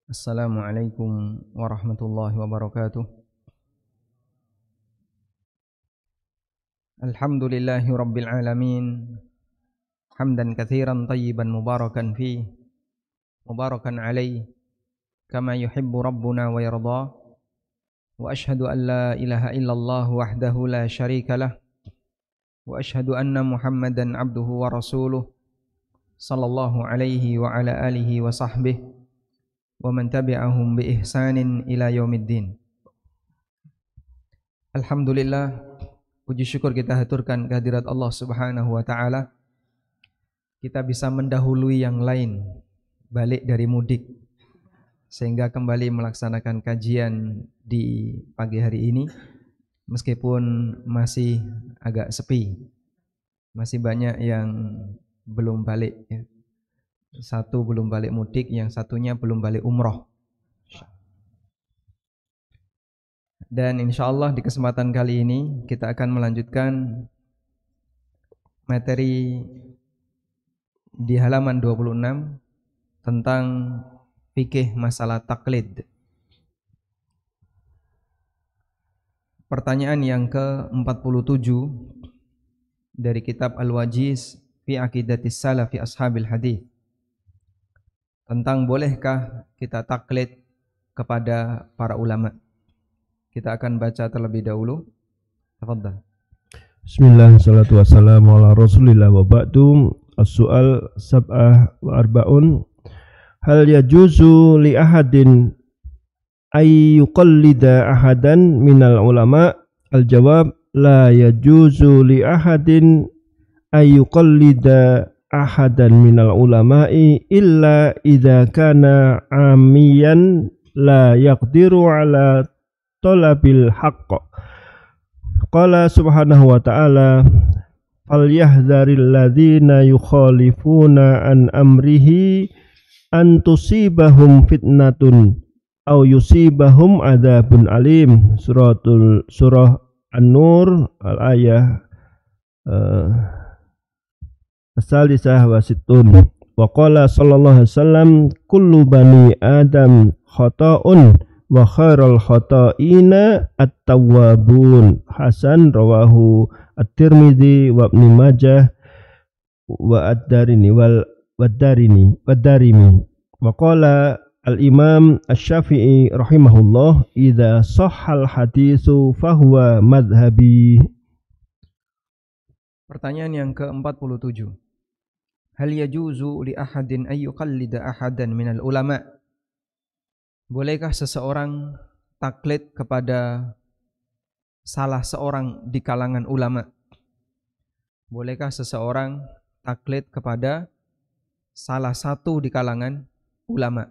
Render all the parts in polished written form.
Assalamualaikum warahmatullahi wabarakatuh. Alhamdulillahi rabbil alamin. Hamdan katsiran tayyiban mubarakan fi, mubarakan alaih, kama yuhibbu rabbuna wa yarda. Wa ashhadu an la ilaha illallah wahdahu la syarika lah. Wa ashhadu anna Muhammadan abduhu wa rasuluh, sallallahu alaihi wa ala alihi wa sahbihi wa man tabi'ahum bi ihsanin ila yaumiddin. Alhamdulillah, puji syukur kita haturkan kehadirat Allah Subhanahu wa taala. Kita bisa mendahului yang lain balik dari mudik sehingga kembali melaksanakan kajian di pagi hari ini meskipun masih agak sepi. Masih banyak yang belum balik ya. Satu belum balik mudik, yang satunya belum balik umroh. Dan insyaallah di kesempatan kali ini kita akan melanjutkan materi di halaman 26 tentang fikih masalah taklid. Pertanyaan yang ke-47 dari kitab Al-Wajiz fi Aqidatis Salafi Ashabil Hadits, tentang bolehkah kita taklid kepada para ulama. Kita akan baca terlebih dahulu. Tafadhal. Bismillah, salatu wassalamu ala rasulillah wa ba'du. As-su'al sab'ah wa arba'un. Hal yajuzu li ahadin ay yuqallida ahadan minal ulama? Al-jawab, la yajuzu li ahadin ay yuqallida ahadan minal ulama'i illa idza kana amiyan la yaqdiru ala talabil haqq. Qala subhanahu wa ta'ala, falyahdharil ladzina yukhalifuna an amrihi an tusibahum fitnatun aw yusibahum adzabun alim. Surah An-Nur al-ayah As-salisah wa sittun. Wa qala sallallahu alaihi wasallam, kullu bani adam khata'un wa khairul khata'ina at-tawwabun. Hasan, rawahu at-Tirmidzi wa Ibnu Majah wa ad-Darimi wad-Darimi. Wa qala al-Imam Asy-Syafi'i rahimahullah, idza shahhal haditsu fahuwa madhhabi. Pertanyaan yang ke-47. Hal yajuzu li ahadin ay yuqallida ahadan minal ulama? Bolehkah seseorang taklid kepada salah seorang di kalangan ulama? Bolehkah seseorang taklid kepada salah satu di kalangan ulama?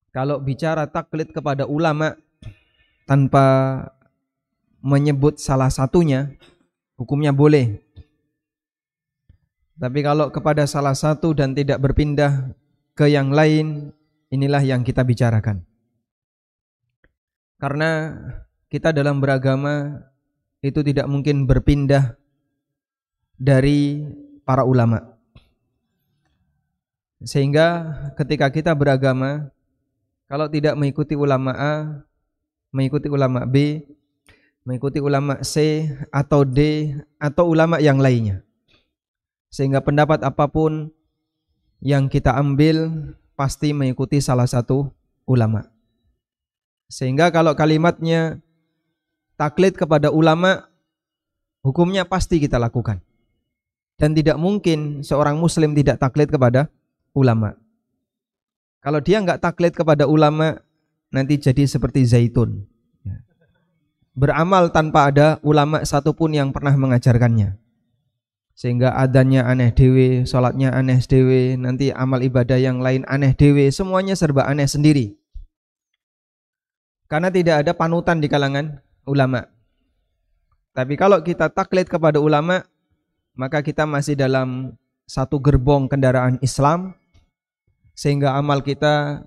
Kalau bicara taklid kepada ulama tanpa menyebut salah satunya, hukumnya boleh. Tapi kalau kepada salah satu dan tidak berpindah ke yang lain, inilah yang kita bicarakan. Karena kita dalam beragama itu tidak mungkin berpindah dari para ulama. Sehingga ketika kita beragama, kalau tidak mengikuti ulama A, mengikuti ulama B, mengikuti ulama C atau D atau ulama yang lainnya, sehingga pendapat apapun yang kita ambil pasti mengikuti salah satu ulama. Sehingga kalau kalimatnya taklid kepada ulama, hukumnya pasti kita lakukan. Dan tidak mungkin seorang muslim tidak taklid kepada ulama. Kalau dia enggak taklid kepada ulama, nanti jadi seperti zaitun, beramal tanpa ada ulama satupun yang pernah mengajarkannya. Sehingga adanya aneh dewe, sholatnya aneh dewe, nanti amal ibadah yang lain aneh dewe, semuanya serba aneh sendiri. Karena tidak ada panutan di kalangan ulama. Tapi kalau kita taklid kepada ulama, maka kita masih dalam satu gerbong kendaraan Islam, sehingga amal kita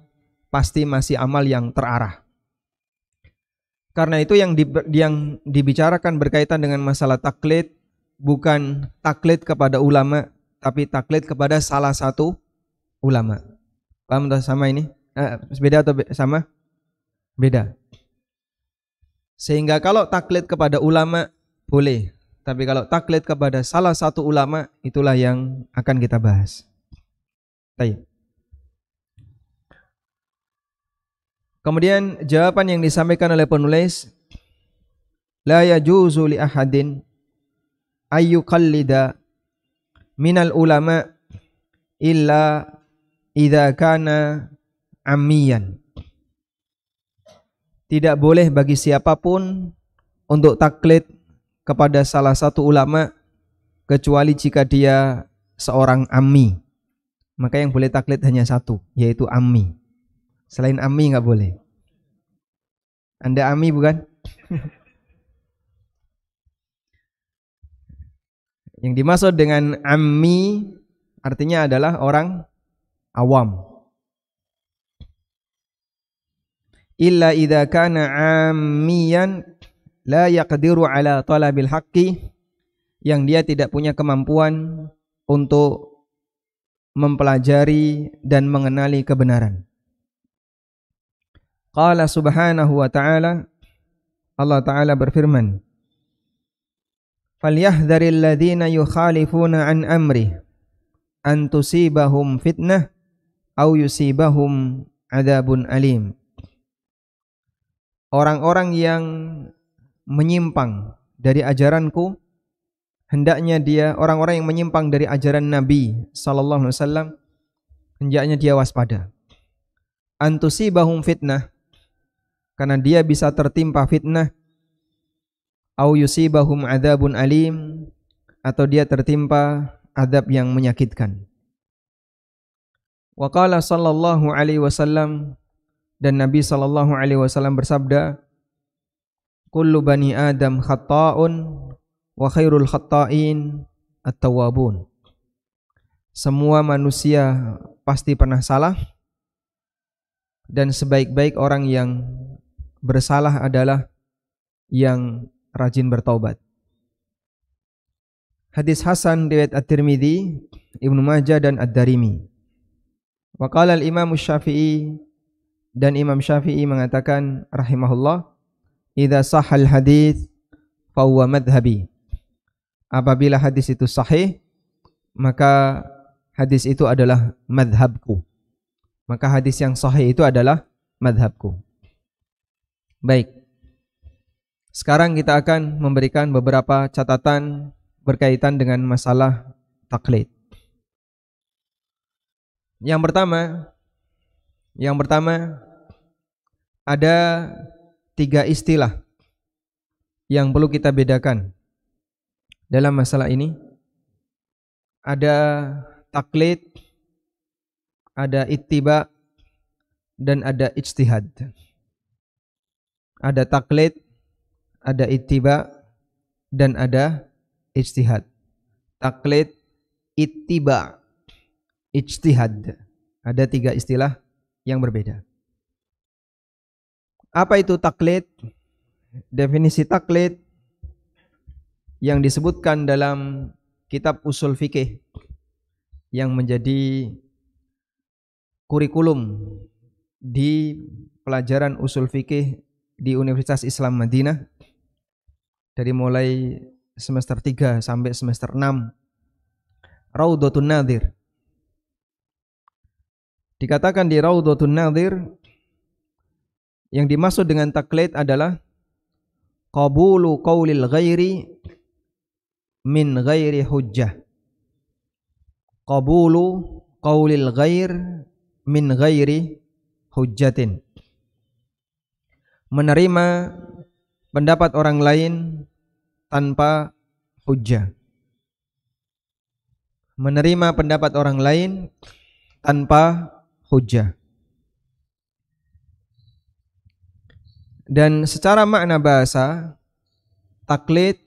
pasti masih amal yang terarah. Karena itu yang dibicarakan berkaitan dengan masalah taklid, bukan taklid kepada ulama, tapi taklid kepada salah satu ulama. Paham atau sama ini? Beda atau sama? Beda. Sehingga kalau taklid kepada ulama boleh, tapi kalau taklid kepada salah satu ulama itulah yang akan kita bahas. Baik. Kemudian jawaban yang disampaikan oleh penulis, la yajuzu li ahadin ayyuqallida minal ulama illa idza kana ammiyan. Tidak boleh bagi siapapun untuk taklid kepada salah satu ulama kecuali jika dia seorang ammi. Maka yang boleh taklid hanya satu, yaitu ammi. Selain ammi nggak boleh. Anda ammi bukan? Yang dimaksud dengan ammi artinya adalah orang awam. Illa idza kana ammiyan la yaqdiru ala talabil haqqi, yang dia tidak punya kemampuan untuk mempelajari dan mengenali kebenaran. Qala subhanahu wa ta'ala, Allah Ta'ala berfirman, falyahdharil ladzina yukhalifuna an amri an tusibahum fitnah aw yusibahum adzabun alim. Orang-orang yang menyimpang dari ajaranku, hendaknya dia, orang-orang yang menyimpang dari ajaran Nabi sallallahu alaihi wasallam, hendaknya dia waspada. Antusibahum fitnah, karena dia bisa tertimpa fitnah, au yusibahum adzabun alim, atau dia tertimpa adab yang menyakitkan. Wa qala sallallahu alaihi wasallam, dan Nabi sallallahu alaihi wasallam bersabda, kullu bani Adam khata'un wa khairul khata'in at-tawwabun. Semua manusia pasti pernah salah, dan sebaik-baik orang yang bersalah adalah yang rajin bertaubat. Hadis hasan riwayat At-Tirmidzi, Ibnu Majah dan Ad-Darimi. Wa qala al-Imam Syafi'i, dan Imam Syafi'i mengatakan rahimahullah, idza sahal hadits fa huwa madhhabi. Apabila hadis itu sahih, maka hadis itu adalah madhabku. Maka hadis yang sahih itu adalah madhabku. Baik. Sekarang kita akan memberikan beberapa catatan berkaitan dengan masalah taklid. Yang pertama ada 3 istilah yang perlu kita bedakan dalam masalah ini. Ada taklid, ada ittiba, dan ada ijtihad. Ada taklid, ada ittiba, dan ada ijtihad. Taklid, ittiba, ijtihad. Ada 3 istilah yang berbeda. Apa itu taklid? Definisi taklid yang disebutkan dalam kitab usul fikih yang menjadi kurikulum di pelajaran usul fikih di Universitas Islam Madinah dari mulai semester 3 sampai semester 6, Raudhatun Nadhir. Dikatakan di Raudhatun Nadhir, yang dimaksud dengan taklid adalah qabulu qaulil ghairi min ghairi hujjah. Qabulu qaulil ghair min ghairi hujjatin. Menerima pendapat orang lain tanpa hujjah. Menerima pendapat orang lain tanpa hujjah. Dan secara makna bahasa, taklid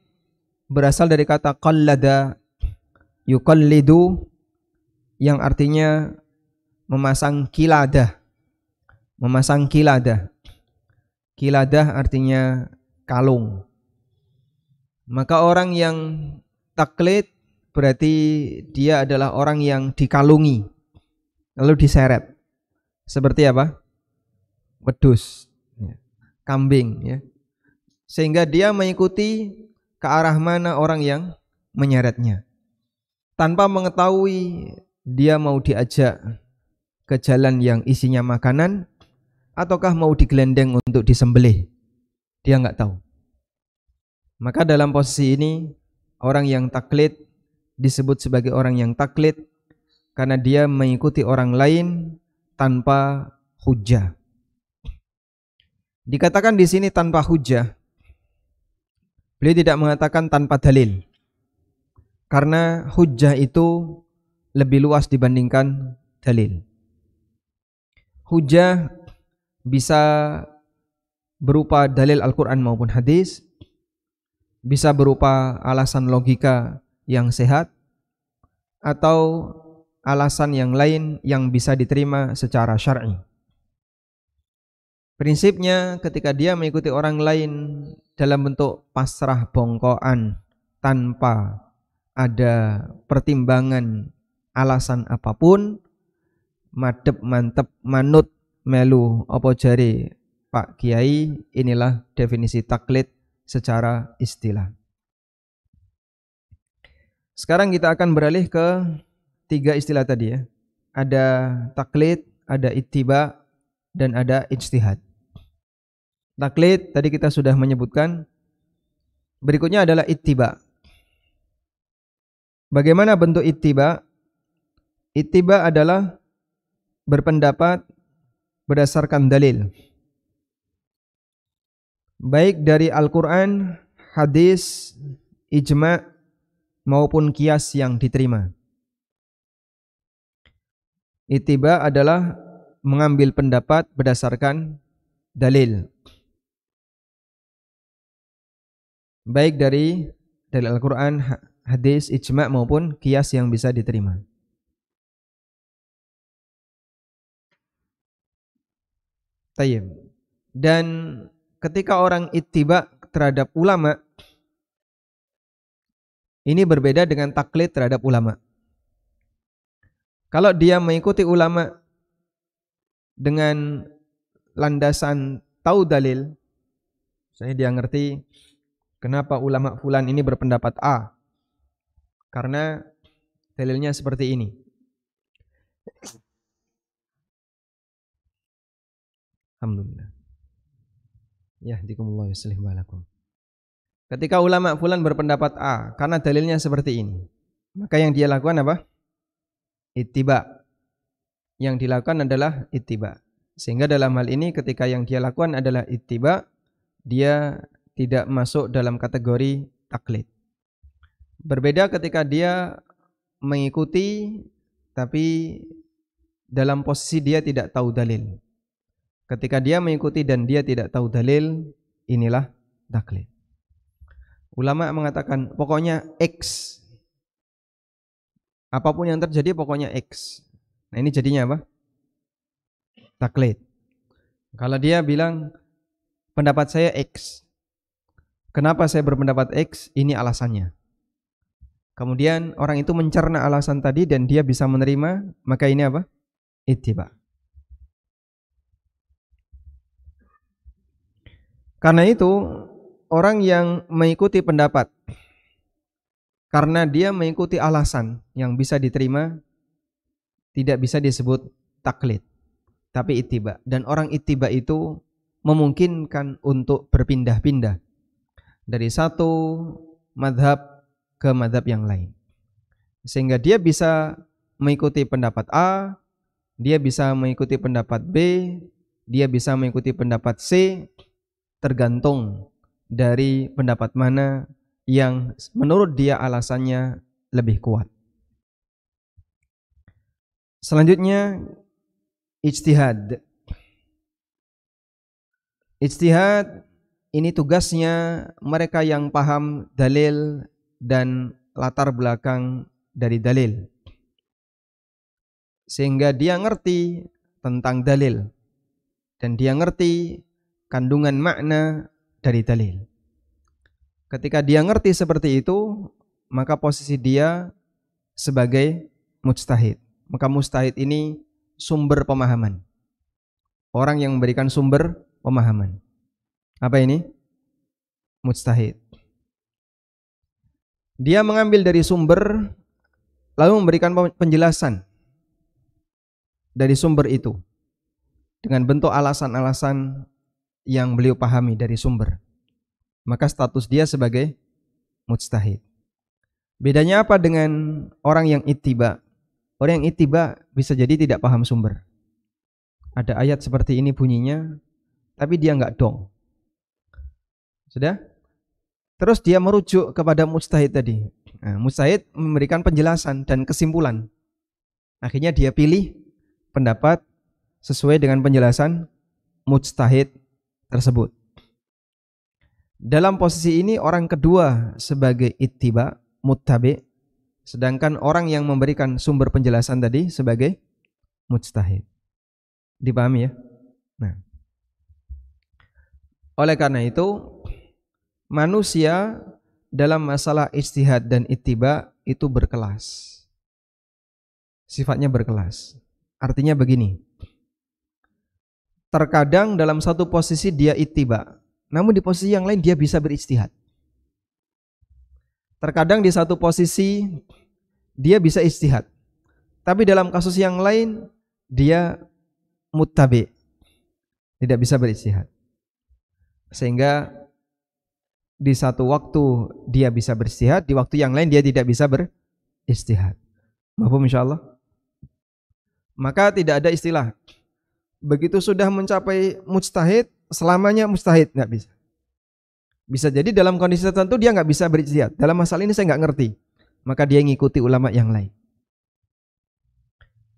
berasal dari kata qallada yuqallidu, yang artinya memasang kiladah. Memasang kiladah. Kiladah artinya kalung. Maka orang yang taklid berarti dia adalah orang yang dikalungi lalu diseret. Seperti apa? Wedhus, kambing ya. Sehingga dia mengikuti ke arah mana orang yang menyeretnya. Tanpa mengetahui dia mau diajak ke jalan yang isinya makanan ataukah mau digelendeng untuk disembelih. Dia enggak tahu. Maka dalam posisi ini orang yang taklid disebut sebagai orang yang taklid karena dia mengikuti orang lain tanpa hujjah. Dikatakan di sini tanpa hujjah. Beliau tidak mengatakan tanpa dalil. Karena hujjah itu lebih luas dibandingkan dalil. Hujjah bisa berupa dalil Al-Quran maupun hadis, bisa berupa alasan logika yang sehat, atau alasan yang lain yang bisa diterima secara syar'i. Prinsipnya ketika dia mengikuti orang lain dalam bentuk pasrah bongkoan tanpa ada pertimbangan alasan apapun, madep mantep manut melu opo jare Pak Kiai, inilah definisi taklid secara istilah. Sekarang kita akan beralih ke 3 istilah tadi ya. Ada taklid, ada ittiba, dan ada ijtihad. Taklid tadi kita sudah menyebutkan. Berikutnya adalah ittiba. Bagaimana bentuk ittiba? Ittiba adalah berpendapat berdasarkan dalil, baik dari Al-Quran, hadis, ijma' maupun qiyas yang diterima. Ittiba adalah mengambil pendapat berdasarkan dalil, baik dari Al-Quran, hadis, ijma' maupun qiyas yang bisa diterima. Tayyib. Dan ketika orang ittiba terhadap ulama, ini berbeda dengan taklid terhadap ulama. Kalau dia mengikuti ulama dengan landasan tahu dalil, misalnya dia ngerti kenapa ulama fulan ini berpendapat A, karena dalilnya seperti ini. Alhamdulillah. Yahdikumullah wa yuslih balakum. Ketika ulama fulan berpendapat A karena dalilnya seperti ini, maka yang dia lakukan apa? Ittiba. Yang dilakukan adalah ittiba. Sehingga dalam hal ini ketika yang dia lakukan adalah ittiba, dia tidak masuk dalam kategori taklid. Berbeda ketika dia mengikuti tapi dalam posisi dia tidak tahu dalil. Ketika dia mengikuti dan dia tidak tahu dalil, inilah taklid. Ulama mengatakan pokoknya X. Apapun yang terjadi pokoknya X. Nah ini jadinya apa? Taklid. Kalau dia bilang pendapat saya X. Kenapa saya berpendapat X? Ini alasannya. Kemudian orang itu mencerna alasan tadi dan dia bisa menerima, maka ini apa? Ittiba. Karena itu orang yang mengikuti pendapat karena dia mengikuti alasan yang bisa diterima tidak bisa disebut taklid, tapi ittiba. Dan orang ittiba itu memungkinkan untuk berpindah-pindah dari satu madhab ke madhab yang lain, sehingga dia bisa mengikuti pendapat A, dia bisa mengikuti pendapat B, dia bisa mengikuti pendapat C, tergantung dari pendapat mana yang menurut dia alasannya lebih kuat. Selanjutnya ijtihad. Ijtihad ini tugasnya mereka yang paham dalil dan latar belakang dari dalil, sehingga dia ngerti tentang dalil dan dia ngerti kandungan makna dari dalil. Ketika dia ngerti seperti itu, maka posisi dia sebagai mujtahid. Maka mujtahid ini sumber pemahaman. Orang yang memberikan sumber pemahaman. Apa ini? Mujtahid. Dia mengambil dari sumber lalu memberikan penjelasan dari sumber itu dengan bentuk alasan-alasan yang beliau pahami dari sumber. Maka status dia sebagai mujtahid. Bedanya apa dengan orang yang ittiba? Orang yang ittiba bisa jadi tidak paham sumber. Ada ayat seperti ini bunyinya, tapi dia enggak dong. Sudah? Terus dia merujuk kepada mujtahid tadi. Nah, mujtahid memberikan penjelasan dan kesimpulan. Akhirnya dia pilih pendapat sesuai dengan penjelasan mujtahid tersebut. Dalam posisi ini orang kedua sebagai ittiba, muttabi, sedangkan orang yang memberikan sumber penjelasan tadi sebagai mujtahid. Dipahami ya? Nah, oleh karena itu manusia dalam masalah ijtihad dan ittiba itu berkelas. Sifatnya berkelas. Artinya begini. Terkadang dalam satu posisi dia ittiba, namun di posisi yang lain dia bisa berijtihad. Terkadang di satu posisi dia bisa ijtihad, tapi dalam kasus yang lain dia muttabi, tidak bisa berijtihad. Sehingga di satu waktu dia bisa berijtihad, di waktu yang lain dia tidak bisa berijtihad. Mafhum insyaallah? Maka tidak ada istilah begitu sudah mencapai mujtahid selamanya mujtahid, nggak bisa. Bisa jadi dalam kondisi tertentu dia nggak bisa berijtihad. Dalam masalah ini saya nggak ngerti, maka dia ngikuti ulama yang lain.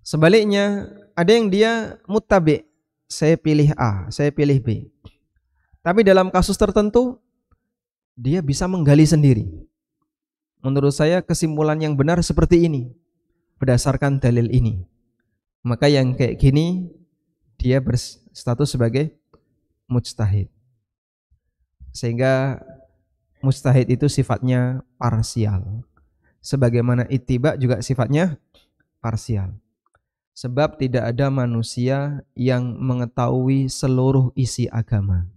Sebaliknya ada yang dia muttabi, saya pilih A, saya pilih B. Tapi dalam kasus tertentu dia bisa menggali sendiri. Menurut saya kesimpulan yang benar seperti ini berdasarkan dalil ini. Maka yang kayak gini dia berstatus sebagai mujtahid. Sehingga mujtahid itu sifatnya parsial. Sebagaimana ittiba juga sifatnya parsial. Sebab tidak ada manusia yang mengetahui seluruh isi agama.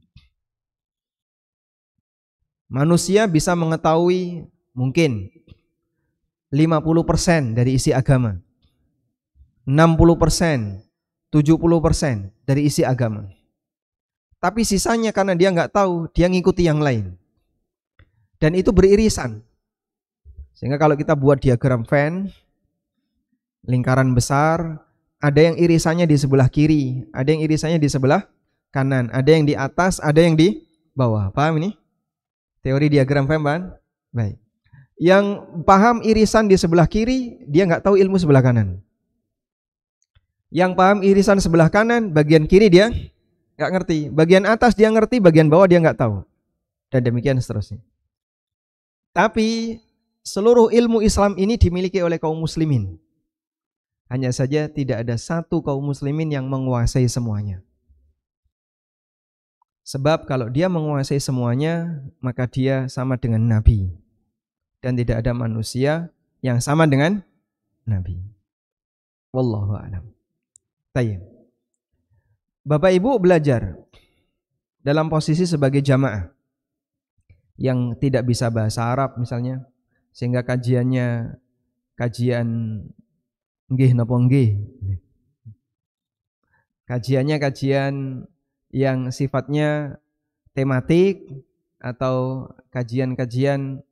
Manusia bisa mengetahui mungkin 50% dari isi agama, 60%, 70% dari isi agama. Tapi sisanya karena dia nggak tahu, dia ngikuti yang lain. Dan itu beririsan. Sehingga kalau kita buat diagram Venn, lingkaran besar, ada yang irisannya di sebelah kiri, ada yang irisannya di sebelah kanan, ada yang di atas, ada yang di bawah. Paham ini? Teori diagram Venn, Bang? Baik. Yang paham irisan di sebelah kiri, dia nggak tahu ilmu sebelah kanan. Yang paham irisan sebelah kanan, bagian kiri dia nggak ngerti. Bagian atas dia ngerti, bagian bawah dia nggak tahu. Dan demikian seterusnya. Tapi seluruh ilmu Islam ini dimiliki oleh kaum muslimin. Hanya saja tidak ada satu kaum muslimin yang menguasai semuanya. Sebab kalau dia menguasai semuanya, maka dia sama dengan Nabi. Dan tidak ada manusia yang sama dengan Nabi. Wallahu a'lam. Tayyib. Bapak Ibu belajar dalam posisi sebagai jamaah yang tidak bisa bahasa Arab misalnya, sehingga kajiannya kajian nggih napa nggih. Kajiannya kajian yang sifatnya tematik atau kajian-kajian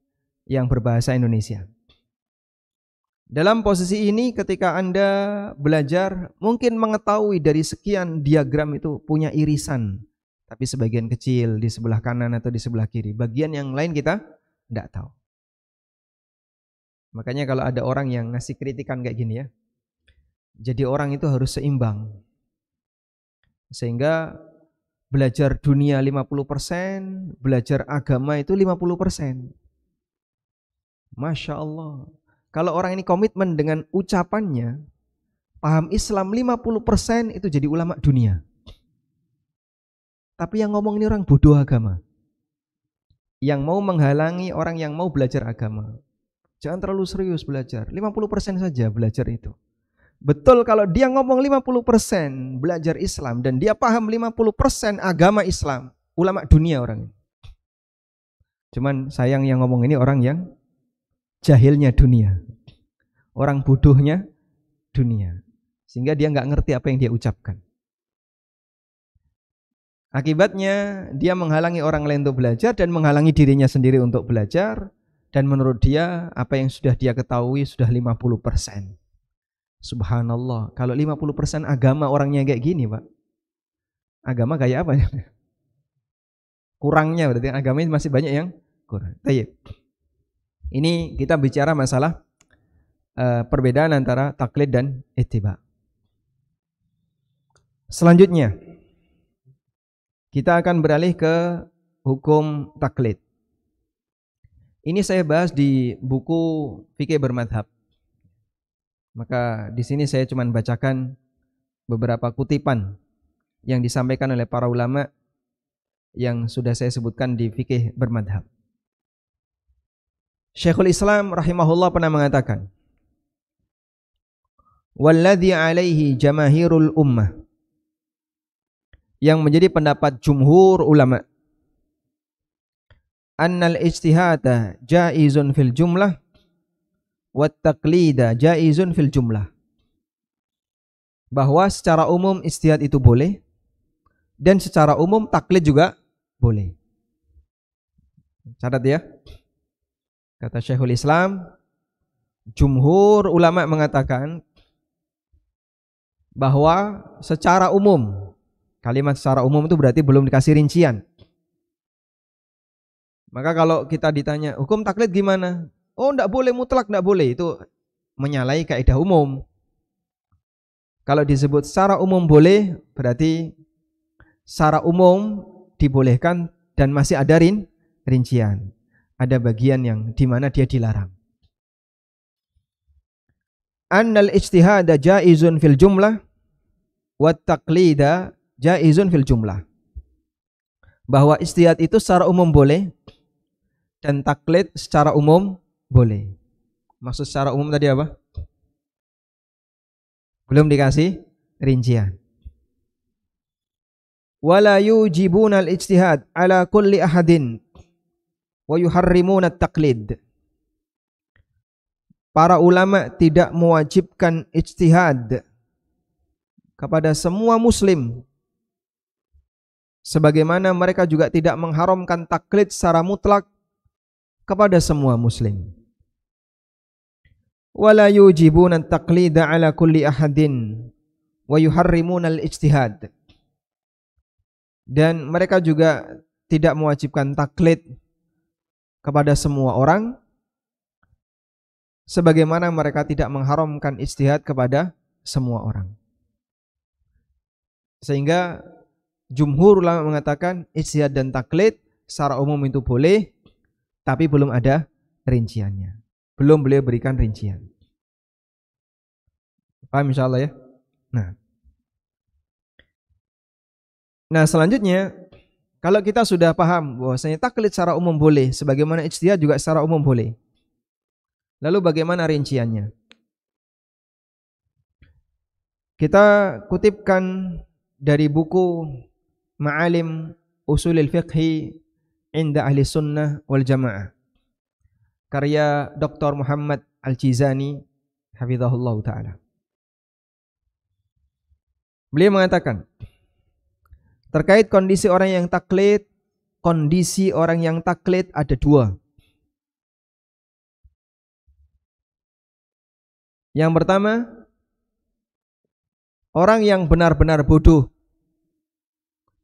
yang berbahasa Indonesia. Dalam posisi ini ketika Anda belajar mungkin mengetahui dari sekian diagram itu punya irisan, tapi sebagian kecil di sebelah kanan atau di sebelah kiri. Bagian yang lain kita tidak tahu. Makanya kalau ada orang yang ngasih kritikan kayak gini ya, jadi orang itu harus seimbang. Sehingga belajar dunia 50%, belajar agama itu 50%. Masya Allah. Kalau orang ini komitmen dengan ucapannya, paham Islam 50% itu jadi ulama dunia. Tapi yang ngomong ini orang bodoh agama, yang mau menghalangi orang yang mau belajar agama. Jangan terlalu serius belajar, 50% saja belajar itu. Betul kalau dia ngomong 50% belajar Islam dan dia paham 50% agama Islam, ulama dunia orang ini. Cuman sayang yang ngomong ini orang yang jahilnya dunia, orang bodohnya dunia, sehingga dia nggak ngerti apa yang dia ucapkan. Akibatnya dia menghalangi orang lain untuk belajar dan menghalangi dirinya sendiri untuk belajar. Dan menurut dia apa yang sudah dia ketahui sudah 50%. Subhanallah, kalau 50% agama orangnya kayak gini Pak, agama kayak apa ya? Kurangnya berarti agama ini masih banyak yang kurang. Tayyib. Ini kita bicara masalah perbedaan antara taklid dan ittiba. Selanjutnya kita akan beralih ke hukum taklid. Ini saya bahas di buku Fikih Bermadhab. Maka di sini saya cuma bacakan beberapa kutipan yang disampaikan oleh para ulama yang sudah saya sebutkan di Fikih Bermadhab. Syekhul Islam rahimahullah pernah mengatakan, "Walladzi alaihi jamahirul ummah," yang menjadi pendapat jumhur ulama, annal ijtihada jaizun fil jumlah wat taqlida jaizun fil jumlah, bahwa secara umum ijtihad itu boleh dan secara umum taklid juga boleh. Catat ya, kata Syekhul Islam, jumhur ulama mengatakan bahwa secara umum, kalimat secara umum itu berarti belum dikasih rincian. Maka kalau kita ditanya, hukum taklid gimana? Oh, enggak boleh, mutlak enggak boleh. Itu menyalahi kaidah umum. Kalau disebut secara umum boleh, berarti secara umum dibolehkan dan masih ada rincian. Ada bagian yang dimana dia dilarang. Annal ijtihada jaizun fil jumlah wat taqlida jaizun fil jumlah. Bahwa ijtihad itu secara umum boleh dan taklid secara umum boleh. Maksud secara umum tadi apa? Belum dikasih rincian. Wala yujibuna al-ijtihad ala kulli ahadin wa yuharrimuna at-taqlid. Para ulama tidak mewajibkan ijtihad kepada semua muslim, sebagaimana mereka juga tidak mengharamkan taklid secara mutlak kepada semua muslim. Wala yujibuna at-taqlida ala kulli ahadin wa yuharrimuna al-ijtihad. Dan mereka juga tidak mewajibkan taklid kepada semua orang, sebagaimana mereka tidak mengharamkan ijtihad kepada semua orang. Sehingga jumhur ulama mengatakan ijtihad dan taklid secara umum itu boleh, tapi belum ada rinciannya. Belum beliau berikan rincian. Paham insyaallah ya? Nah selanjutnya, kalau kita sudah paham bahwasanya taklid secara umum boleh, sebagaimana ijtihad juga secara umum boleh. Lalu bagaimana rinciannya? Kita kutipkan dari buku Ma'alim Usulil Fiqhi Inda Ahli Sunnah wal Jamaah, karya Dr. Muhammad Al-Jizani hafizahullah ta'ala. Beliau mengatakan, terkait kondisi orang yang taklid, kondisi orang yang taklid ada dua. Yang pertama, orang yang benar-benar bodoh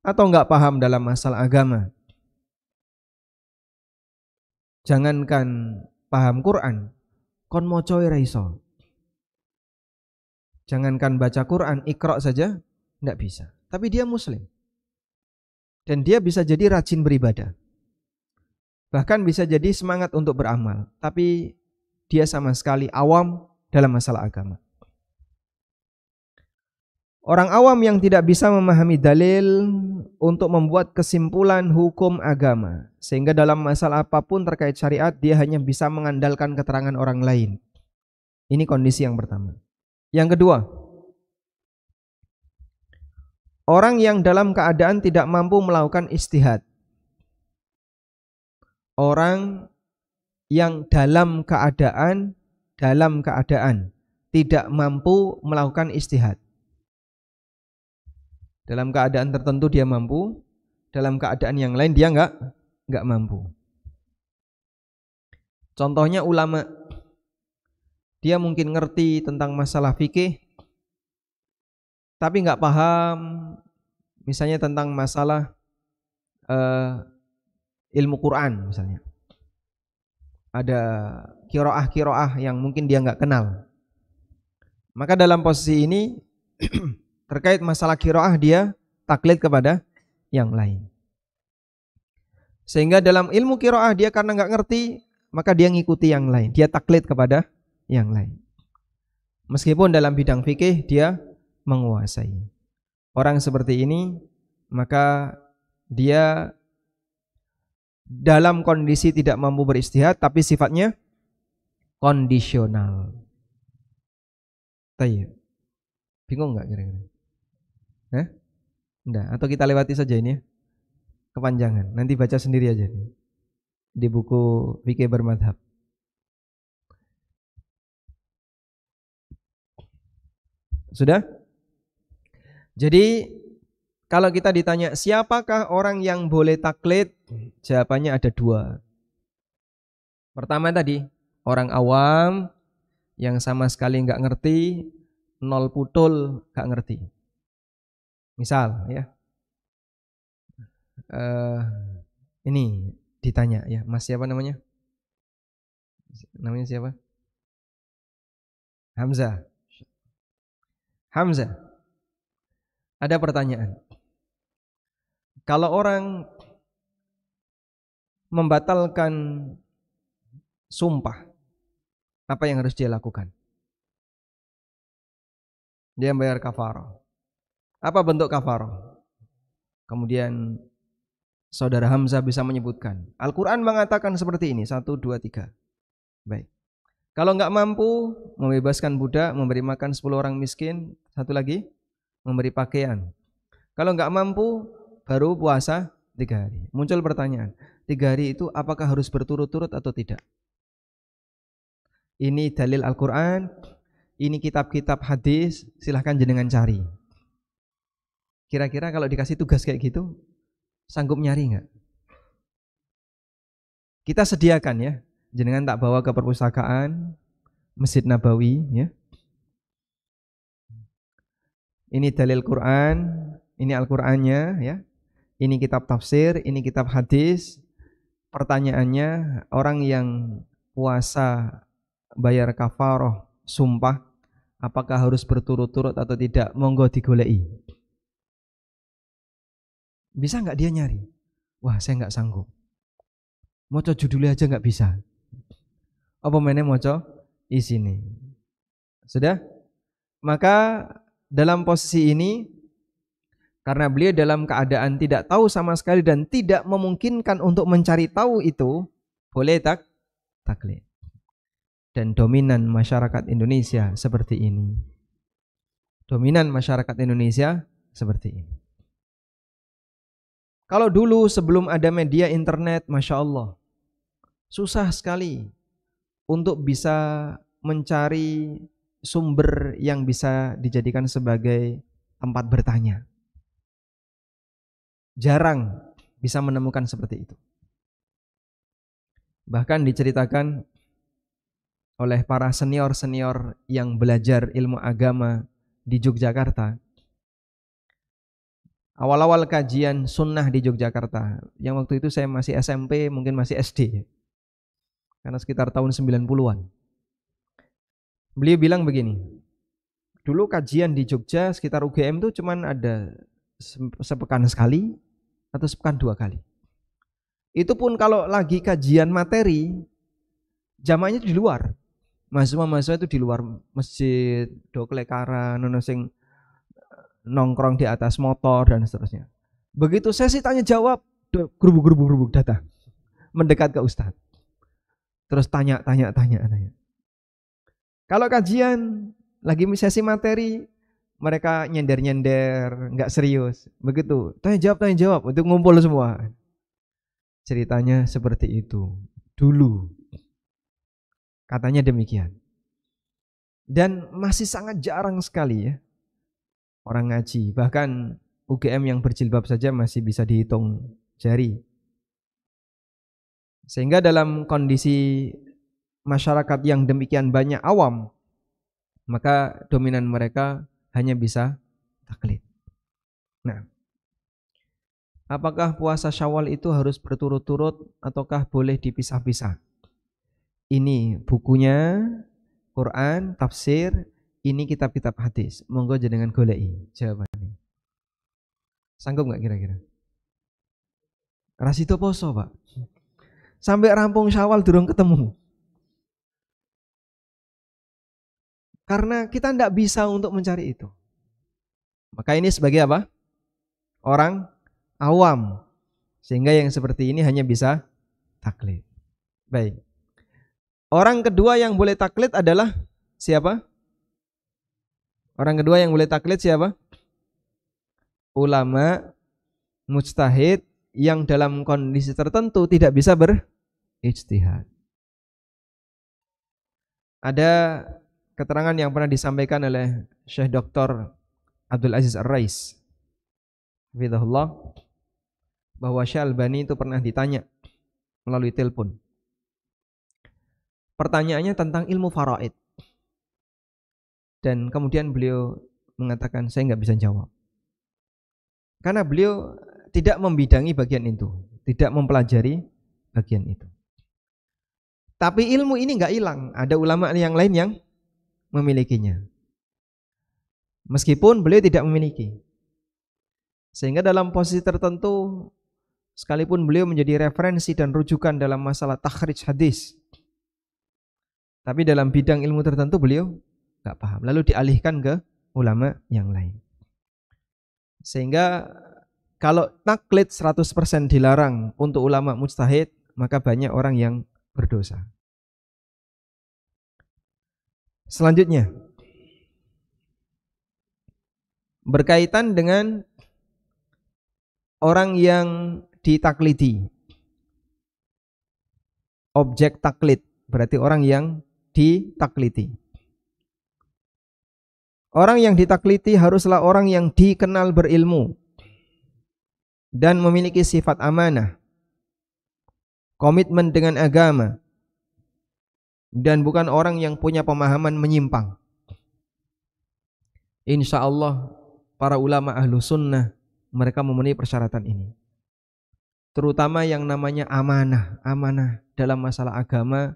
atau enggak paham dalam masalah agama. Jangankan paham Quran, kon moco ora iso. Jangankan baca Quran, iqra saja enggak bisa. Tapi dia muslim. Dan dia bisa jadi rajin beribadah. Bahkan bisa jadi semangat untuk beramal, tapi dia sama sekali awam dalam masalah agama. Orang awam yang tidak bisa memahami dalil untuk membuat kesimpulan hukum agama, sehingga dalam masalah apapun terkait syariat dia hanya bisa mengandalkan keterangan orang lain. Ini kondisi yang pertama. Yang kedua, orang yang dalam keadaan tidak mampu melakukan ijtihad. Orang yang dalam keadaan tidak mampu melakukan ijtihad. Dalam keadaan tertentu dia mampu, dalam keadaan yang lain dia enggak mampu. Contohnya ulama, dia mungkin ngerti tentang masalah fikih, tapi enggak paham misalnya tentang masalah ilmu Quran misalnya. Ada qiraah yang mungkin dia enggak kenal. Maka dalam posisi ini terkait masalah qiraah dia taklid kepada yang lain. Sehingga dalam ilmu qiraah dia karena enggak ngerti, maka dia ngikuti yang lain, dia taklid kepada yang lain. Meskipun dalam bidang fikih dia menguasai. Orang seperti ini maka dia dalam kondisi tidak mampu berijtihad tapi sifatnya kondisional. Tayyib. Bingung enggak kira-kira? Enggak, atau kita lewati saja ini ya. Kepanjangan. Nanti baca sendiri aja di buku fikih bermadhab. Sudah? Jadi kalau kita ditanya siapakah orang yang boleh taklid, jawabannya ada dua. Pertama tadi, orang awam yang sama sekali enggak ngerti, nol putul enggak ngerti. Misal ya, ini ditanya ya, Mas siapa namanya? Namanya siapa? Hamzah. Ada pertanyaan. Kalau orang membatalkan sumpah, apa yang harus dia lakukan? Dia membayar kafarah. Apa bentuk kafarah? Kemudian saudara Hamzah bisa menyebutkan. Al-Quran mengatakan seperti ini, 1, 2, 3. Baik. Kalau enggak mampu, membebaskan budak, memberi makan 10 orang miskin. Satu lagi, memberi pakaian. Kalau enggak mampu, baru puasa 3 hari. Muncul pertanyaan, 3 hari itu apakah harus berturut-turut atau tidak? Ini dalil Al-Quran, ini kitab-kitab hadis, silahkan jenengan cari. Kira-kira kalau dikasih tugas kayak gitu, sanggup nyari enggak? Kita sediakan ya, jenengan tak bawa ke perpustakaan Masjid Nabawi ya. Ini dalil Quran, ini Al-Qur'annya ya. Ini kitab tafsir, ini kitab hadis. Pertanyaannya, orang yang puasa bayar kafarah, sumpah, apakah harus berturut-turut atau tidak? Monggo digoleki. Bisa enggak dia nyari? Wah, saya enggak sanggup. Moco judulnya aja enggak bisa. Apa meneh moco isine. Sudah? Maka dalam posisi ini, karena beliau dalam keadaan tidak tahu sama sekali dan tidak memungkinkan untuk mencari tahu itu, boleh taklid. Dan dominan masyarakat Indonesia seperti ini. Dominan masyarakat Indonesia seperti ini. Kalau dulu sebelum ada media internet, Masya Allah, susah sekali untuk bisa mencari sumber yang bisa dijadikan sebagai tempat bertanya. Jarang bisa menemukan seperti itu. Bahkan diceritakan oleh para senior-senior yang belajar ilmu agama di Yogyakarta. Awal-awal kajian sunnah di Yogyakarta, yang waktu itu saya masih SMP, mungkin masih SD, karena sekitar tahun 90-an. Beliau bilang begini, dulu kajian di Jogja sekitar UGM itu cuman ada sepekan sekali atau sepekan 2 kali. Itu pun kalau lagi kajian materi, jamaahnya di luar. Mahasiswa-mahasiswa itu di luar masjid, do klekaran, ono sing nongkrong di atas motor dan seterusnya. Begitu sesi tanya jawab, gerubuk datang, mendekat ke ustadz. Terus tanya. Kalau kajian lagi sesi materi, mereka nyender-nyender, nggak serius. Begitu, tanya jawab, untuk ngumpul semua. Ceritanya seperti itu dulu, katanya demikian. Dan masih sangat jarang sekali ya orang ngaji. Bahkan UGM yang berjilbab saja masih bisa dihitung jari. Sehingga dalam kondisi masyarakat yang demikian banyak awam, maka dominan mereka hanya bisa taklid. Nah, apakah puasa Syawal itu harus berturut-turut ataukah boleh dipisah-pisah? Ini bukunya, Quran, tafsir, ini kitab-kitab hadis. Monggo jenengan goleki jawabannya. Sanggup nggak kira-kira? Rasito poso, Pak. Sampai rampung Syawal durung ketemu. Karena kita tidak bisa untuk mencari itu. Maka ini sebagai apa? Orang awam. Sehingga yang seperti ini hanya bisa taklid. Baik. Orang kedua yang boleh taklid adalah siapa? Orang kedua yang boleh taklid siapa? Ulama mujtahid yang dalam kondisi tertentu tidak bisa berijtihad. Ada keterangan yang pernah disampaikan oleh Syekh Dr. Abdul Aziz Ar-Rais, hafizahullah, bahwa Syekh Albani itu pernah ditanya melalui telepon. Pertanyaannya tentang ilmu faraid. Dan kemudian beliau mengatakan saya nggak bisa jawab. Karena beliau tidak membidangi bagian itu, tidak mempelajari bagian itu. Tapi ilmu ini nggak hilang, ada ulama yang lain yang memilikinya. Meskipun beliau tidak memiliki. Sehingga dalam posisi tertentu, sekalipun beliau menjadi referensi dan rujukan dalam masalah takhrij hadis, tapi dalam bidang ilmu tertentu beliau nggak paham. Lalu dialihkan ke ulama yang lain. Sehingga kalau taklid 100% dilarang untuk ulama mujtahid, maka banyak orang yang berdosa. Selanjutnya, berkaitan dengan orang yang ditaklidi. Objek taklid berarti orang yang ditaklidi. Orang yang ditaklidi haruslah orang yang dikenal berilmu dan memiliki sifat amanah, komitmen dengan agama, dan bukan orang yang punya pemahaman menyimpang. Insya Allah para ulama ahlu sunnah mereka memenuhi persyaratan ini. Terutama yang namanya amanah. Amanah dalam masalah agama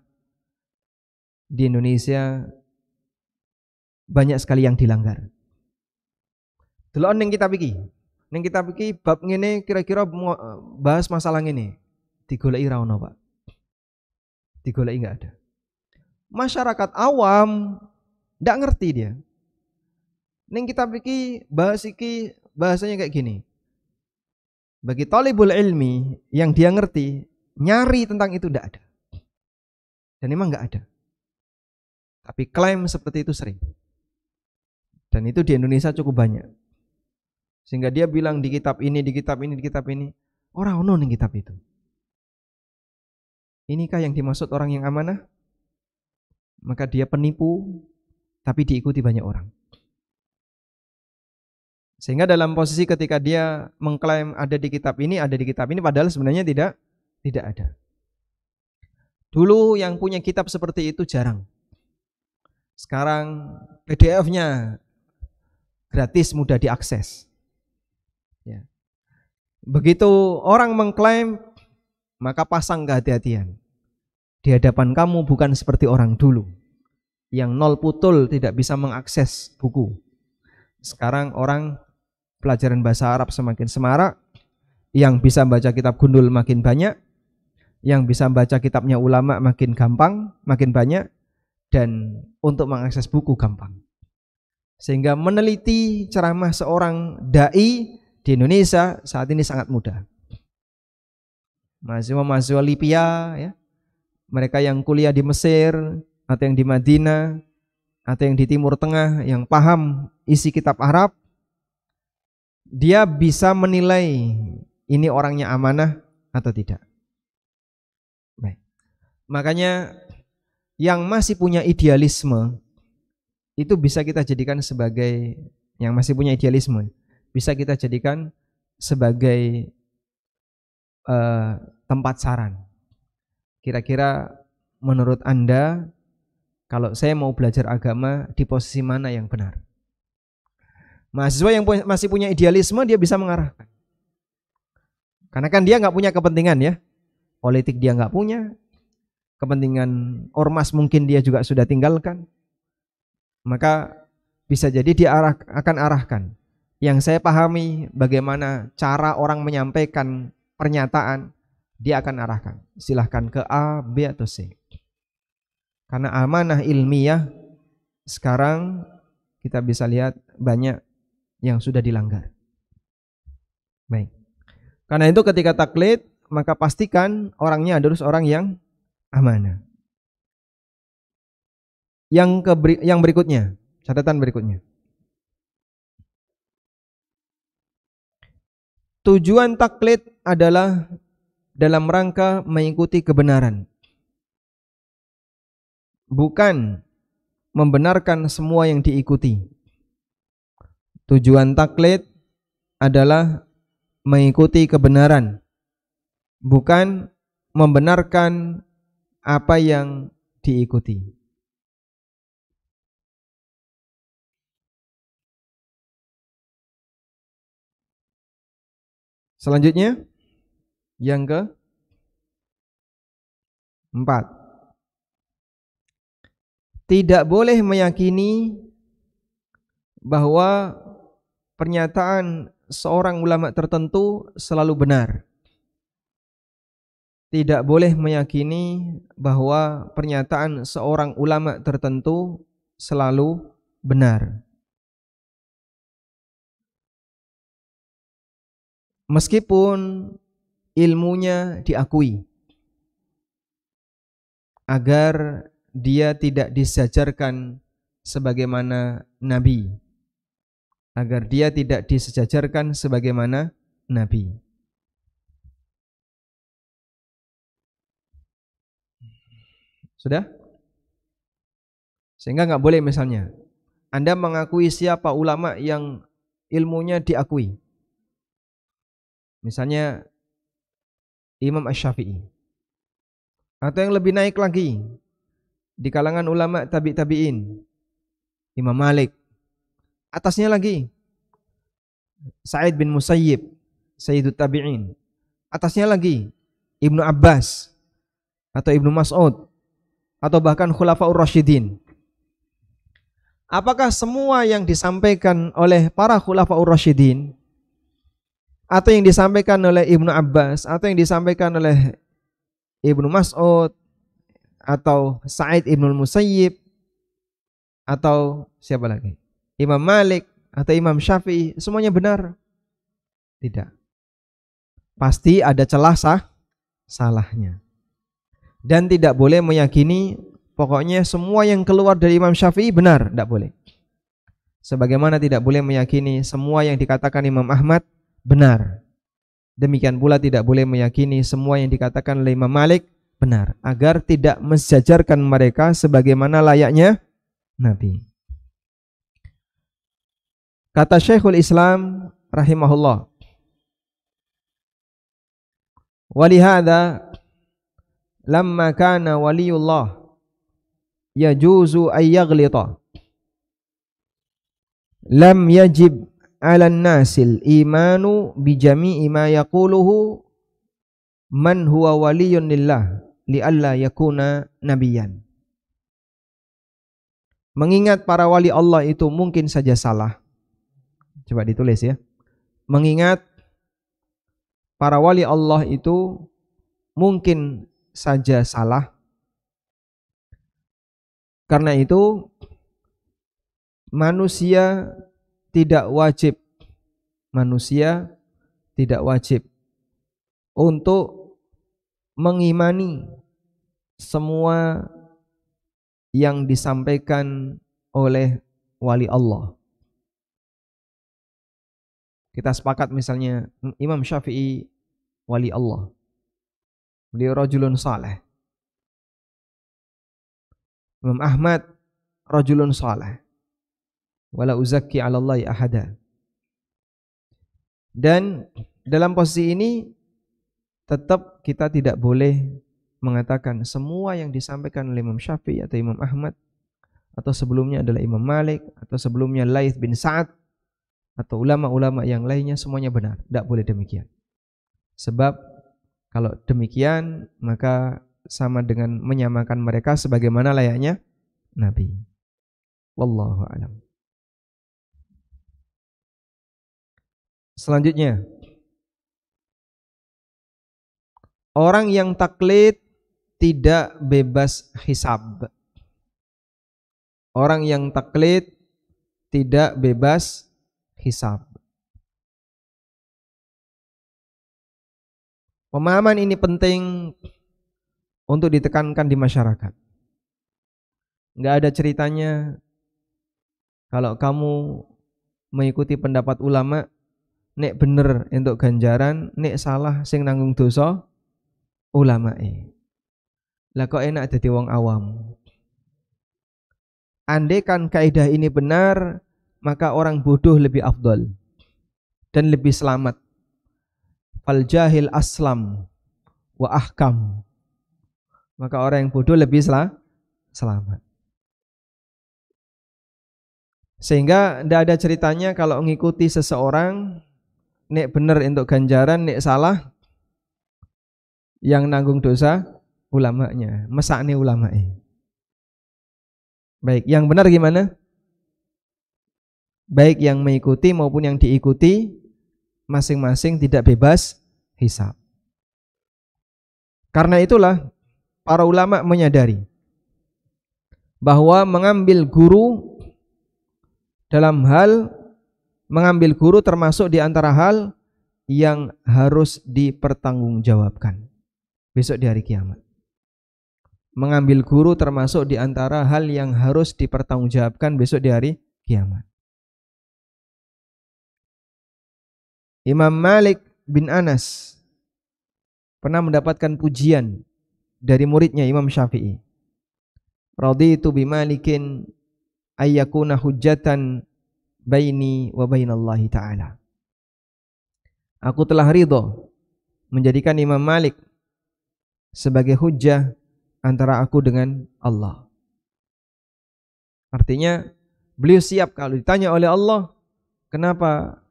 di Indonesia banyak sekali yang dilanggar. Delok ning kitab iki. Ning kitab iki bab ngene kira-kira bahas masalah ngene. Digoleki ra ono, Pak. Digoleki enggak ada. Masyarakat awam ndak ngerti dia. Ning kitab iki bahasanya kayak gini. Bagi talibul ilmi yang dia ngerti, nyari tentang itu ndak ada. Dan memang nggak ada. Tapi klaim seperti itu sering. Dan itu di Indonesia cukup banyak. Sehingga dia bilang di kitab ini, di kitab ini, di kitab ini. Ora ono ning kitab itu. Inikah yang dimaksud orang yang amanah? Maka dia penipu, tapi diikuti banyak orang. Sehingga dalam posisi ketika dia mengklaim ada di kitab ini, padahal sebenarnya tidak ada. Dulu yang punya kitab seperti itu jarang. Sekarang PDF-nya gratis, mudah diakses. Ya. Begitu orang mengklaim, maka pasang kehati-hatian. Di hadapan kamu bukan seperti orang dulu yang nol putul tidak bisa mengakses buku. Sekarang orang pelajaran bahasa Arab semakin semarak, yang bisa baca kitab gundul makin banyak, yang bisa baca kitabnya ulama makin gampang, makin banyak, dan untuk mengakses buku gampang. Sehingga meneliti ceramah seorang dai di Indonesia saat ini sangat mudah. Mahasiswa-mahasiswa Libya, ya, mereka yang kuliah di Mesir atau yang di Madinah, atau yang di Timur Tengah yang paham isi kitab Arab, dia bisa menilai ini orangnya amanah atau tidak. Baik. Makanya yang masih punya idealisme itu bisa kita jadikan sebagai, yang masih punya idealisme bisa kita jadikan sebagai tempat saran. Kira-kira menurut Anda, kalau saya mau belajar agama, di posisi mana yang benar? Mahasiswa yang masih punya idealisme, dia bisa mengarahkan. Karena kan dia nggak punya kepentingan ya. Politik dia nggak punya. Kepentingan ormas mungkin dia juga sudah tinggalkan. Maka bisa jadi dia akan arahkan. Yang saya pahami bagaimana cara orang menyampaikan pernyataan, dia akan arahkan. Silahkan ke A, B atau C. Karena amanah ilmiah sekarang kita bisa lihat banyak yang sudah dilanggar. Baik. Karena itu ketika taklid, maka pastikan orangnya harus orang yang amanah. Yang berikutnya, catatan berikutnya. Tujuan taklid adalah dalam rangka mengikuti kebenaran, bukan membenarkan semua yang diikuti. Tujuan taklid adalah mengikuti kebenaran, bukan membenarkan apa yang diikuti. Selanjutnya, yang keempat, tidak boleh meyakini bahwa pernyataan seorang ulama tertentu selalu benar. Tidak boleh meyakini bahwa pernyataan seorang ulama tertentu selalu benar. Meskipun ilmunya diakui, agar dia tidak disejajarkan sebagaimana Nabi, agar dia tidak disejajarkan sebagaimana Nabi. Sudah? Sehingga nggak boleh misalnya Anda mengakui siapa ulama yang ilmunya diakui. Misalnya Imam Asy-Syafi'i. Atau yang lebih naik lagi di kalangan ulama tabi'in, Imam Malik. Atasnya lagi Sa'id bin Musayyib, Sayyidut Tabi'in. Atasnya lagi Ibnu Abbas atau Ibnu Mas'ud atau bahkan Khulafaur Rasyidin. Apakah semua yang disampaikan oleh para Khulafaur Rasyidin atau yang disampaikan oleh Ibnu Abbas atau yang disampaikan oleh Ibnu Mas'ud atau Sa'id Ibnu Musayyib atau siapa lagi? Imam Malik atau Imam Syafi'i, semuanya benar? Tidak. Pasti ada celah salahnya. Dan tidak boleh meyakini pokoknya semua yang keluar dari Imam Syafi'i benar, tidak boleh. Sebagaimana tidak boleh meyakini semua yang dikatakan Imam Ahmad benar. Demikian pula tidak boleh meyakini semua yang dikatakan oleh Imam Malik benar, agar tidak mensejajarkan mereka sebagaimana layaknya Nabi. Kata Syekhul Islam rahimahullah, walihada lamma kana waliyullah yajuzu ay yaghlita lam yajib 'ala an-nasil imanu bi jami'i ma yaquluhu man huwa waliyun lillah li'alla yakuna nabiyan. Mengingat para wali Allah itu mungkin saja salah. Coba ditulis ya. Mengingat para wali Allah itu mungkin saja salah. Karena itu manusia tidak wajib untuk mengimani semua yang disampaikan oleh wali Allah. Kita sepakat misalnya Imam Syafi'i wali Allah. Beliau rajulun saleh. Imam Ahmad rajulun saleh. Wala uzakki 'ala Allahi ahada. Dan dalam posisi ini tetap kita tidak boleh mengatakan semua yang disampaikan oleh Imam Syafi'i atau Imam Ahmad atau sebelumnya adalah Imam Malik atau sebelumnya Laits bin Sa'ad atau ulama-ulama yang lainnya semuanya benar. Tidak boleh demikian. Sebab kalau demikian maka sama dengan menyamakan mereka sebagaimana layaknya Nabi. Wallahu a'lam. Selanjutnya, orang yang taklid tidak bebas hisab. Orang yang taklid tidak bebas hisab. Pemahaman ini penting untuk ditekankan di masyarakat. Enggak ada ceritanya kalau kamu mengikuti pendapat ulama, nek bener untuk ganjaran, nek salah sing nanggung dosa ulamae. Lah kok enak dadi wong awam. Andai kan kaidah ini benar, maka orang bodoh lebih afdal dan lebih selamat. Fal jahil aslam wa ahkam. Maka orang yang bodoh lebih selamat. Sehingga tidak ada ceritanya kalau mengikuti seseorang, nek bener untuk ganjaran, nek salah yang nanggung dosa ulamanya, mesakne ulamae. Baik, yang benar gimana? Baik yang mengikuti maupun yang diikuti, masing-masing tidak bebas hisab. Karena itulah para ulama menyadari bahwa mengambil guru dalam hal mengambil guru termasuk di antara hal yang harus dipertanggungjawabkan besok di hari kiamat. Mengambil guru termasuk di antara hal yang harus dipertanggungjawabkan besok di hari kiamat. Imam Malik bin Anas pernah mendapatkan pujian dari muridnya Imam Syafi'i. Raditu bi Malikin ayyakuna hujjatan baini wa bainallahi ta'ala. Aku telah ridho menjadikan Imam Malik sebagai hujjah antara aku dengan Allah. Artinya beliau siap kalau ditanya oleh Allah, kenapa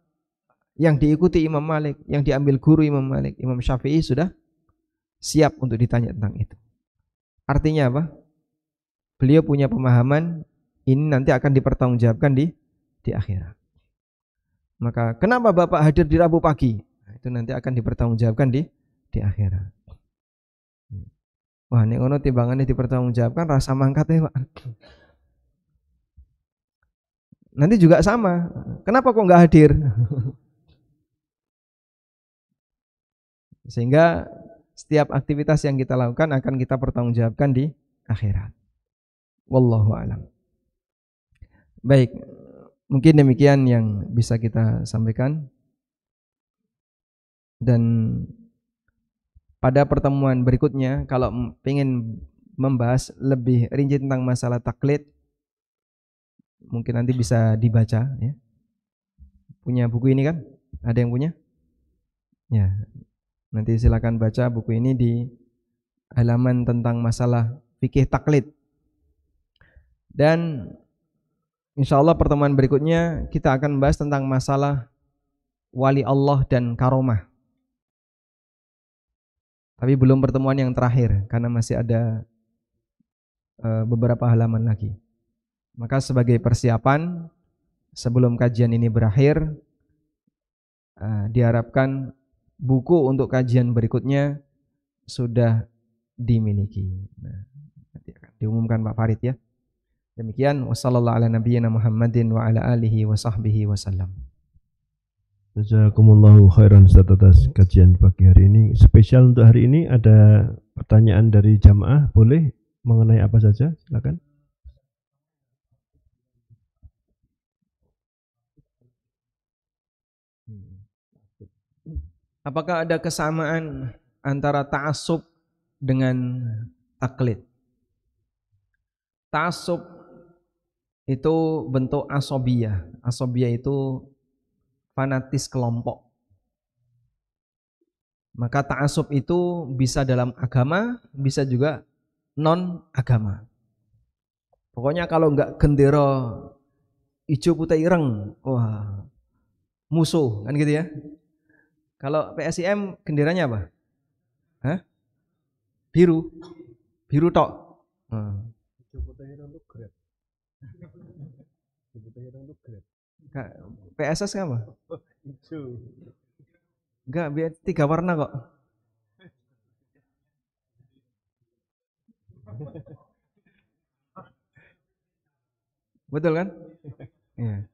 yang diikuti Imam Malik, yang diambil guru Imam Malik, Imam Syafi'i sudah siap untuk ditanya tentang itu. Artinya apa? Beliau punya pemahaman ini nanti akan dipertanggungjawabkan di akhirat. Maka kenapa Bapak hadir di Rabu pagi? Nah, itu nanti akan dipertanggungjawabkan di akhirat. Wah, nek ngono timbangannya dipertanggungjawabkan rasa mangkat ya, Pak. Nanti juga sama. Kenapa kok enggak hadir? Sehingga setiap aktivitas yang kita lakukan akan kita pertanggungjawabkan di akhirat. Wallahu a'lam. Baik, mungkin demikian yang bisa kita sampaikan. Dan pada pertemuan berikutnya, kalau ingin membahas lebih rinci tentang masalah taklid, mungkin nanti bisa dibaca ya. Punya buku ini kan? Ada yang punya? Ya. Nanti silakan baca buku ini di halaman tentang masalah fikih taklid. Dan insyaallah pertemuan berikutnya kita akan membahas tentang masalah wali Allah dan karomah. Tapi belum pertemuan yang terakhir karena masih ada beberapa halaman lagi. Maka sebagai persiapan sebelum kajian ini berakhir, diharapkan buku untuk kajian berikutnya sudah dimiliki. Nah, nanti akan diumumkan Pak Farid ya. Demikian wassallallahu ala nabiyyina Muhammadin wa ala alihi wa sahbihi wasallam. Jazakumullahu khairan Ustaz atas kajian pagi hari ini. Spesial untuk hari ini ada pertanyaan dari jamaah, boleh mengenai apa saja? Silakan. Apakah ada kesamaan antara ta'assub dengan taklid? Ta'assub itu bentuk asobiyah. Asobiyah itu fanatis kelompok. Maka ta'assub itu bisa dalam agama, bisa juga non agama. Pokoknya kalau enggak gendera hijau putih ireng, wah musuh kan gitu ya. Kalau PSIM genderanya apa? Hah? Biru. Biru tok. Hijau putih ireng itu grab. Hijau putih ireng itu grab. PSS apa? Hijau. Enggak, biar 3 warna kok. Betul kan? Iya.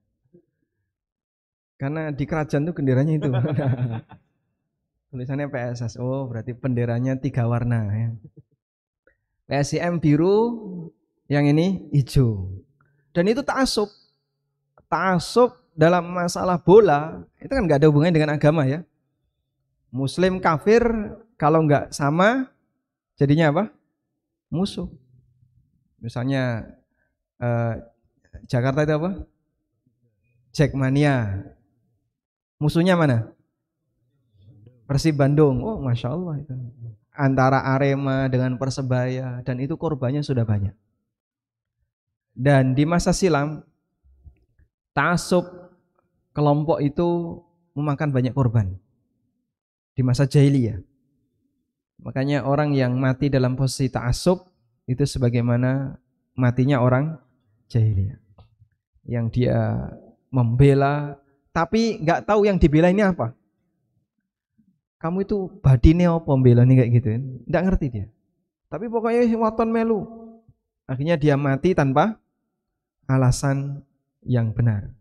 Karena di kerajaan tuh benderanya itu. Tulisannya PSS. Oh, berarti benderanya 3 warna ya. PSIM biru, yang ini hijau. Dan itu ta'assub. Ta'assub dalam masalah bola itu kan enggak ada hubungannya dengan agama ya. Muslim kafir kalau enggak sama jadinya apa? Musuh. Misalnya Jakarta itu apa? Jackmania. Musuhnya mana? Persib Bandung. Oh, Masya Allah itu. Antara Arema dengan Persebaya, dan itu korbannya sudah banyak. Dan di masa silam, ta'assub kelompok itu memakan banyak korban. Di masa jahiliyah. Makanya orang yang mati dalam posisi ta'assub itu sebagaimana matinya orang jahiliyah. Yang dia membela tapi nggak tahu yang dibela ini apa. Kamu itu badine apa membela nih kayak gitu, nggak ngerti dia. Tapi pokoknya waton melu. Akhirnya dia mati tanpa alasan yang benar.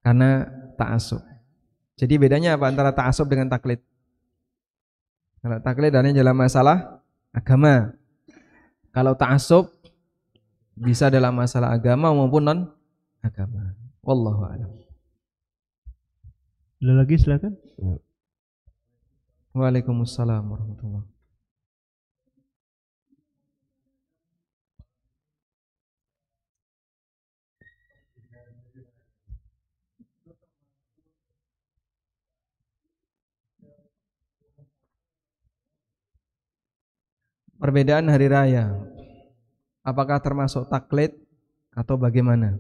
Karena ta'assub. Jadi bedanya apa antara ta'assub dengan taklid? Kalau taklid hanya dalam masalah agama. Kalau ta'assub bisa dalam masalah agama maupun non agama. Wallahu a'lam. Ada lagi silakan. Waalaikumsalam warahmatullahi. Perbedaan hari raya, apakah termasuk taklid atau bagaimana?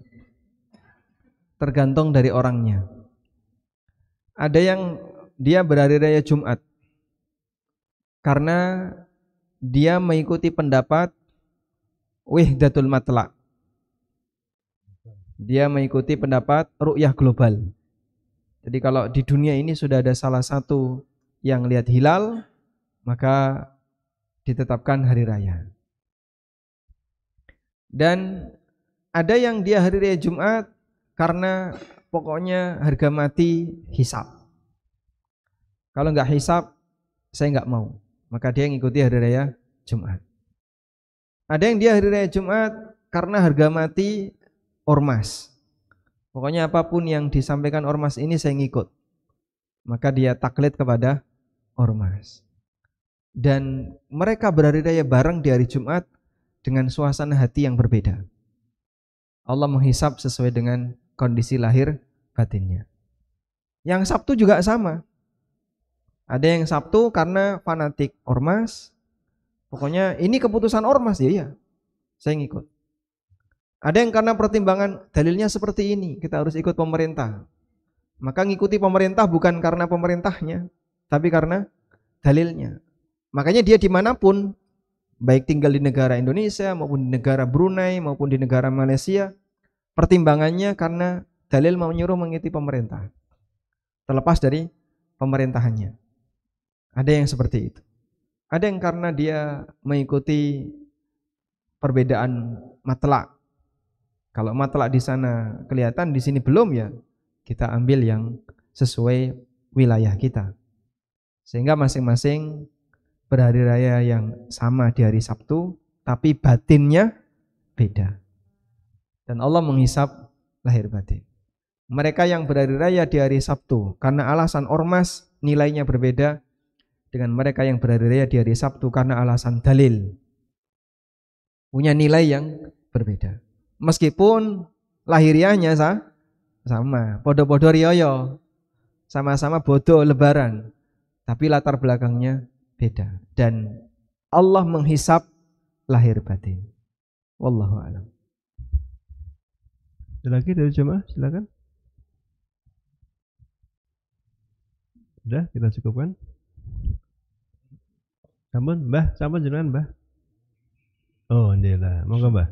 Tergantung dari orangnya. Ada yang dia berhari raya Jumat karena dia mengikuti pendapat wihdatul matla'. Dia mengikuti pendapat ru'yah global. Jadi kalau di dunia ini sudah ada salah satu yang lihat hilal, maka ditetapkan hari raya. Dan ada yang dia hari raya Jumat karena pokoknya harga mati hisab. Kalau enggak hisab, saya enggak mau. Maka dia ngikuti hari raya Jumat. Ada yang dia hari raya Jumat karena harga mati ormas. Pokoknya apapun yang disampaikan ormas ini saya ngikut. Maka dia taklid kepada ormas. Dan mereka berhari raya bareng di hari Jumat dengan suasana hati yang berbeda. Allah menghisab sesuai dengan kondisi lahir batinnya. Yang Sabtu juga sama. Ada yang Sabtu karena fanatik ormas. Pokoknya ini keputusan ormas ya, saya ngikut. Ada yang karena pertimbangan dalilnya seperti ini, kita harus ikut pemerintah. Maka ngikuti pemerintah bukan karena pemerintahnya, tapi karena dalilnya. Makanya dia dimanapun, baik tinggal di negara Indonesia maupun di negara Brunei maupun di negara Malaysia, pertimbangannya karena dalil mau menyuruh mengikuti pemerintah, terlepas dari pemerintahannya. Ada yang seperti itu. Ada yang karena dia mengikuti perbedaan matlak. Kalau matlak di sana kelihatan, di sini belum, ya kita ambil yang sesuai wilayah kita. Sehingga masing-masing berhari raya yang sama di hari Sabtu, tapi batinnya beda. Dan Allah menghisab lahir batin. Mereka yang berhari raya di hari Sabtu karena alasan ormas nilainya berbeda dengan mereka yang berhari raya di hari Sabtu karena alasan dalil. Punya nilai yang berbeda. Meskipun lahiriahnya sama, podo-podo riyoyo, sama-sama bodoh lebaran, tapi latar belakangnya beda. Dan Allah menghisap lahir batin. Wallahu a'lam. Ada lagi dari jemaah, silakan. Sudah, kita cukupkan. Sampun, Mbah, sampun jenengan, Mbah. Oh, ndela. Monggo, Mbah.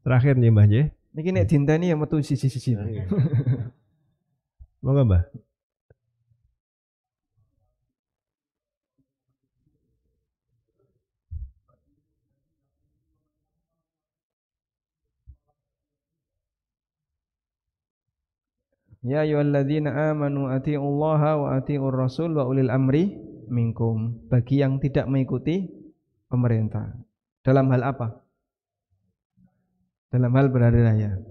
Terakhir nih, Mbah nggih. Niki nek dinteni ya metu siji-siji. Monggo, Mbah. Ya ayyuhalladzina amanu atiiullaha wa atiiur rasul wa ulil amri minkum. Bagi yang tidak mengikuti pemerintah. Dalam hal apa? Dalam hal berhari raya.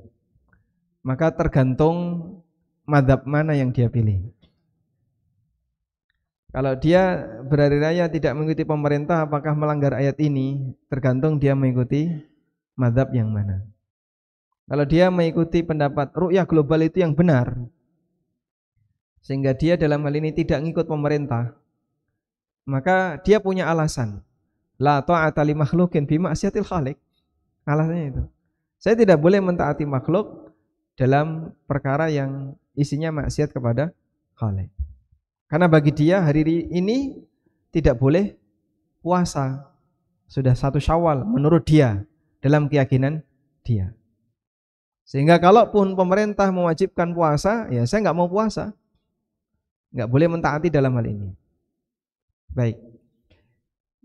Maka tergantung mazhab mana yang dia pilih. Kalau dia berhari raya tidak mengikuti pemerintah, apakah melanggar ayat ini? Tergantung dia mengikuti mazhab yang mana. Kalau dia mengikuti pendapat ru'yah global itu yang benar, sehingga dia dalam hal ini tidak ngikut pemerintah, maka dia punya alasan. La ta'ata li makhluqin fi ma'siyatil khaliq. Alasannya itu. Saya tidak boleh mentaati makhluk dalam perkara yang isinya maksiat kepada khaliq. Karena bagi dia hari ini tidak boleh puasa. Sudah 1 Syawal menurut dia, dalam keyakinan dia. Sehingga kalaupun pemerintah mewajibkan puasa, ya saya nggak mau puasa. Nggak boleh mentaati dalam hal ini. Baik.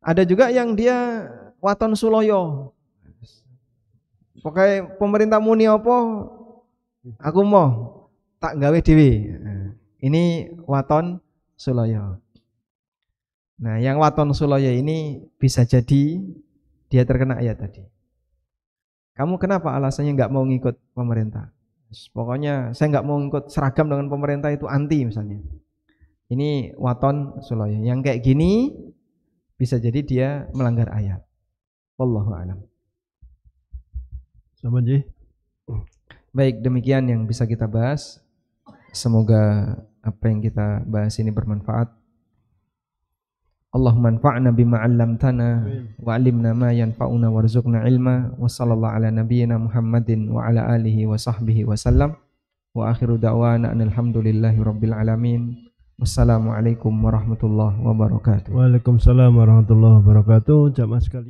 Ada juga yang dia waton suloyo. Pokoknya pemerintah muni apa, aku mau tak gawe dhewe. Ini waton suloyo. Nah, yang waton suloyo ini bisa jadi dia terkena ayat tadi. Kamu kenapa alasannya nggak mau ngikut pemerintah? Pokoknya saya nggak mau ngikut seragam dengan pemerintah, itu anti misalnya. Ini waton suloyo. Yang kayak gini bisa jadi dia melanggar ayat. Wallahu a'lam. Sama nggih. Baik, demikian yang bisa kita bahas. Semoga apa yang kita bahas ini bermanfaat. Allahumma anfa'na bima 'allamtana wa 'allimna ma yanfa'una warzuqna ilma wa sallallahu ala nabiyyina Muhammadin wa ala alihi wa sahbihi wa sallam wa akhiru da'wana alhamdulillahi rabbil alamin. Wassalamualaikum warahmatullahi wabarakatuh. Waalaikumsalam warahmatullahi wabarakatuh. Jamaah sekalian.